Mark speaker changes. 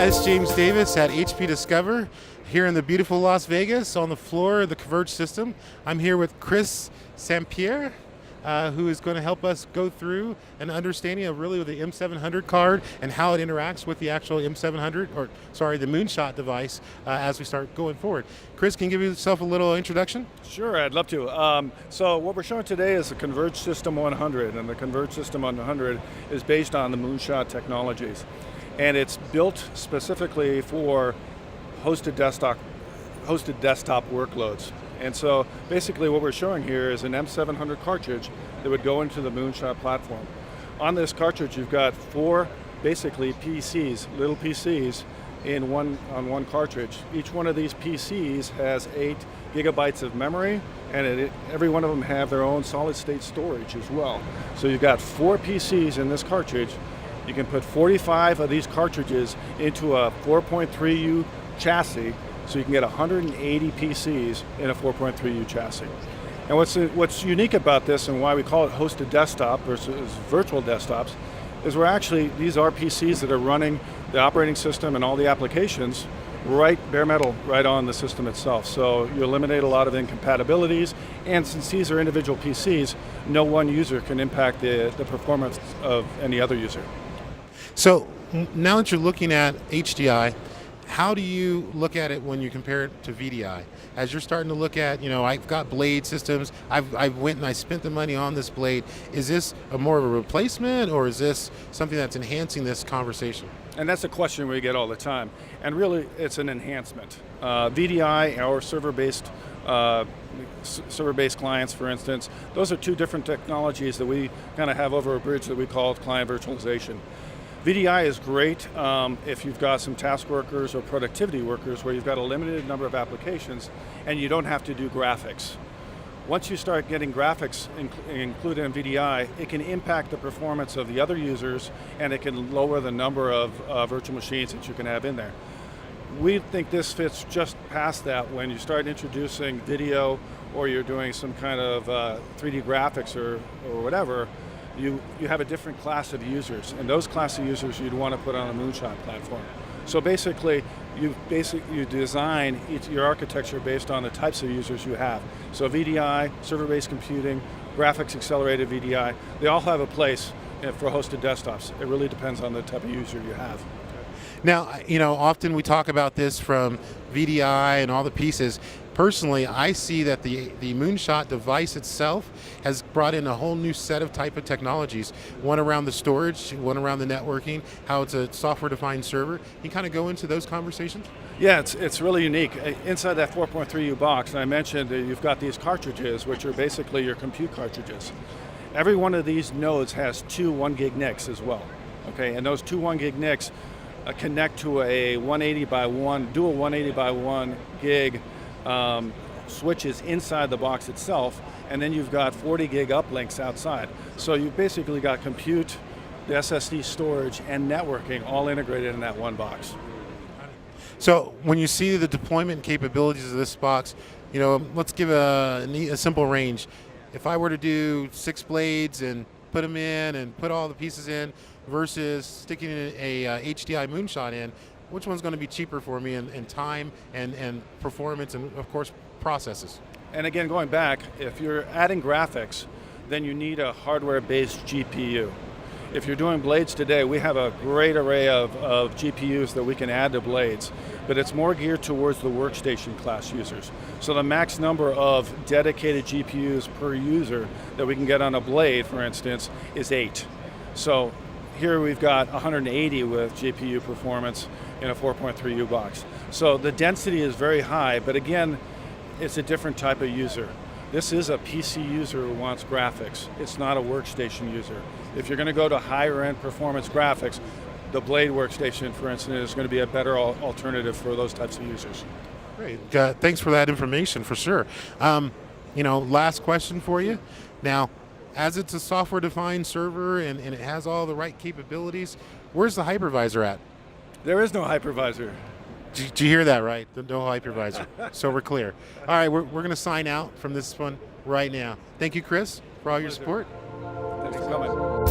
Speaker 1: Hi, it's James Davis at HP Discover here in the beautiful Las Vegas on the floor of the Converge system. I'm here with Chris Sampier, who is going to help us go through an understanding of really the M700 card and how it interacts with the actual M700, the Moonshot device as we start going forward. Chris, can you give yourself a little introduction?
Speaker 2: Sure, I'd love to. So what we're showing today is the Converge System 100, and the Converge System 100 is based on the Moonshot technologies. And it's built specifically for hosted desktop workloads. And so basically what we're showing here is an M700 cartridge that would go into the Moonshot platform. On this cartridge you've got four basically PCs, little PCs on one cartridge. Each one of these PCs has 8 gigabytes of memory, and every one of them have their own solid state storage as well. So you've got 4 PCs in this cartridge. You can put 45 of these cartridges into a 4.3U chassis, so you can get 180 PCs in a 4.3U chassis. And what's unique about this and why we call it hosted desktop versus virtual desktops is these are PCs that are running the operating system and all the applications right bare metal right on the system itself. So you eliminate a lot of incompatibilities, and since these are individual PCs, no one user can impact the performance of any other user.
Speaker 1: So now that you're looking at HDI, how do you look at it when you compare it to VDI? As you're starting to look at, I've got blade systems, I went and I spent the money on this blade. Is this more of a replacement, or is this something that's enhancing this conversation?
Speaker 2: And that's a question we get all the time. And really, it's an enhancement. VDI, or server-based clients, for instance, those are two different technologies that we kind of have over a bridge that we call client virtualization. VDI is great if you've got some task workers or productivity workers where you've got a limited number of applications and you don't have to do graphics. Once you start getting graphics included in VDI, it can impact the performance of the other users, and it can lower the number of virtual machines that you can have in there. We think this fits just past that when you start introducing video, or you're doing some kind of 3D graphics or whatever. You have a different class of users, and those class of users you'd want to put on a Moonshot platform. So basically, you design your architecture based on the types of users you have. So VDI, server-based computing, graphics accelerated VDI, they all have a place for hosted desktops. It really depends on the type of user you have.
Speaker 1: Now, often we talk about this from VDI and all the pieces. Personally, I see that the Moonshot device itself has brought in a whole new set of type of technologies. One around the storage, one around the networking, how it's a software-defined server. Can you kind of go into those conversations?
Speaker 2: Yeah, it's really unique. Inside that 4.3U box, and I mentioned that you've got these cartridges, which are basically your compute cartridges. Every one of these nodes has 2 1-gig NICs as well. Okay, and those 2 1-gig NICs connect to a 180 by 1, dual 180 by 1 gig switches inside the box itself, and then you've got 40 gig uplinks outside. So you've basically got compute, the SSD storage, and networking all integrated in that one box.
Speaker 1: So when you see the deployment capabilities of this box, let's give a simple range. If I were to do 6 blades and put them in and put all the pieces in versus sticking a HDI Moonshot in, which one's going to be cheaper for me in time and performance and, of course, processes?
Speaker 2: And again, going back, if you're adding graphics, then you need a hardware-based GPU. If you're doing blades today, we have a great array of GPUs that we can add to blades, but it's more geared towards the workstation class users. So the max number of dedicated GPUs per user that we can get on a blade, for instance, is 8. So here we've got 180 with GPU performance in a 4.3U box. So the density is very high, but again, it's a different type of user. This is a PC user who wants graphics. It's not a workstation user. If you're going to go to higher end performance graphics, the Blade workstation, for instance, is going to be a better alternative for those types of users.
Speaker 1: Great. Thanks for that information, for sure. Last question for you. Now, as it's a software-defined server and it has all the right capabilities, where's the hypervisor at?
Speaker 2: There is no hypervisor.
Speaker 1: Did you hear that right? No hypervisor. So we're clear. All right, we're going to sign out from this one right now. Thank you, Chris, for all your support.
Speaker 2: Thanks for coming.